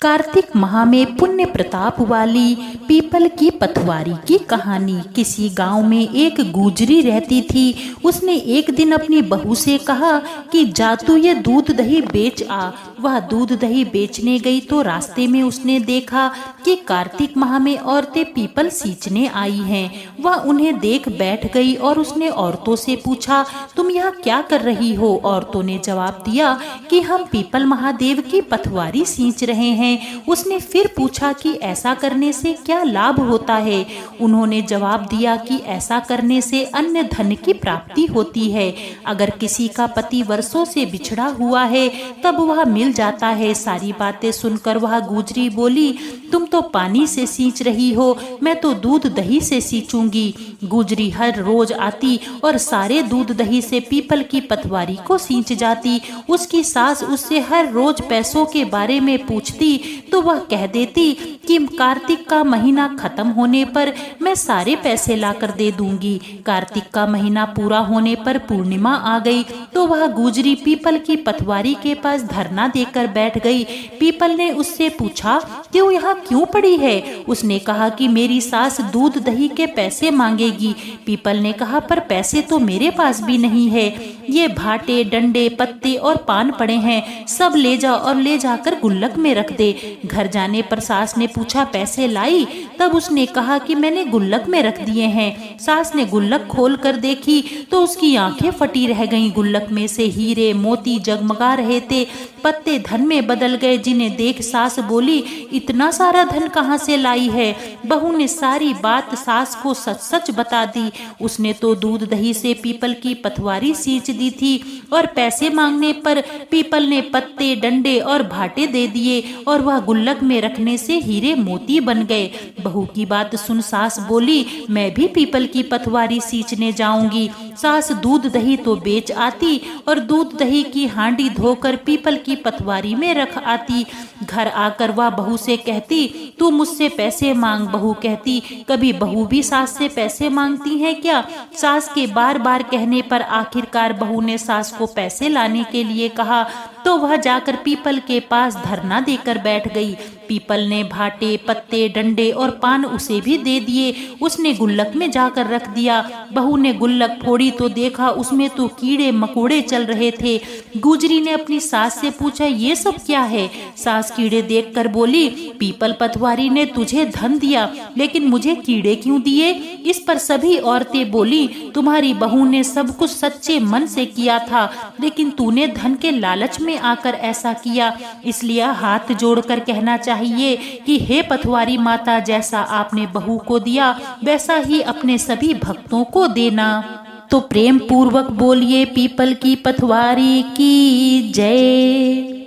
कार्तिक माह में पुण्य प्रताप वाली पीपल की पथवारी की कहानी। किसी गांव में एक गुजरी रहती थी। उसने एक दिन अपनी बहू से कहा कि जा तू ये दूध दही बेच आ। वह दूध दही बेचने गई तो रास्ते में उसने देखा कि कार्तिक माह में औरतें पीपल सींचने आई हैं। वह उन्हें देख बैठ गई और उसने औरतों से पूछा, तुम यहाँ क्या कर रही हो? औरतों ने जवाब दिया कि हम पीपल महादेव की पथवारी सींच रहे हैं। उसने फिर पूछा कि ऐसा करने से क्या लाभ होता है? उन्होंने जवाब दिया कि ऐसा करने से अन्य धन की प्राप्ति होती है। अगर किसी का पति वर्षों से बिछड़ा हुआ है तब वह मिल जाता है। सारी बातें सुनकर वह गुजरी बोली, तुम तो पानी से सींच रही हो, मैं तो दूध दही से सींचूंगी। गुजरी हर रोज आती और सारे दूध दही से पीपल की पथवारी को सींच जाती। उसकी सास उससे हर रोज पैसों के बारे में पूछती तो वह कह देती कि कार्तिक का महीना खत्म होने पर मैं सारे पैसे लाकर दे दूंगी। कार्तिक का महीना पूरा होने पर पूर्णिमा आ गई तो वह गुजरी पीपल की पथवारी के पास धरना देकर बैठ गई। पीपल ने उससे पूछा कि वो यहाँ क्यों पड़ी है? उसने कहा कि मेरी सास दूध दही के पैसे मांगेगी। पीपल ने कहा, पर पैसे तो मेरे पास भी नहीं है। ये भाटे, डंडे, पत्ते और पान पड़े हैं, सब ले जा और ले जाकर गुल्लक में रख दे। घर जाने पर सास ने पूछा, पैसे लाई? तब उसने कहा कि मैंने गुल्लक में रख दिए हैं। सास ने गुल्लक खोल कर देखी तो उसकी आंखें फटी रह गईं। गुल्लक में से हीरे मोती जगमगा रहे थे। पत्ते धन में बदल गए, जिन्हें देख सास बोली, इतना सारा धन कहाँ से लाई है? बहू ने सारी बात सास को सच सच बता दी। उसने तो दूध दही से पीपल की पथवारी सींच दी थी और पैसे मांगने पर पीपल ने पत्ते, डंडे और भाटे दे दिए और वह गुल्लक में रखने से हीरे मोती बन गए। बहू की बात सुन सास बोली, मैं भी पीपल की पथवारी सींचने जाऊंगी। सास दूध दही तो बेच आती और दूध दही की हांडी धोकर पीपल की पथवारी में रख आती। घर आकर वह बहू से कहती, तू मुझसे पैसे मांग। बहू कहती, कभी बहू भी सास से पैसे मांगती है क्या? सास के बार बार कहने पर आखिरकार बहू ने सास को पैसे लाने के लिए कहा तो वह जाकर पीपल के पास धरना देकर बैठ गई। पीपल ने भाटे, पत्ते, डंडे और पान उसे भी दे दिए। उसने गुल्लक में जाकर रख दिया। बहू ने गुल्लक फोड़ी तो देखा उसमें तो कीड़े मकोड़े चल रहे थे। गुजरी ने अपनी सास से पूछा, ये सब क्या है? सास कीड़े देखकर बोली, पीपल पथवारी ने तुझे धन दिया लेकिन मुझे कीड़े क्यों दिए? इस पर सभी औरतें बोली, तुम्हारी बहू ने सब कुछ सच्चे मन से किया था लेकिन तूने धन के लालच में आकर ऐसा किया। इसलिए हाथ जोड़कर कहना चाहिए कि हे पथवारी माता, जैसा आपने बहू को दिया वैसा ही अपने सभी भक्तों को देना। तो प्रेम पूर्वक बोलिए पीपल की पथवारी की जय।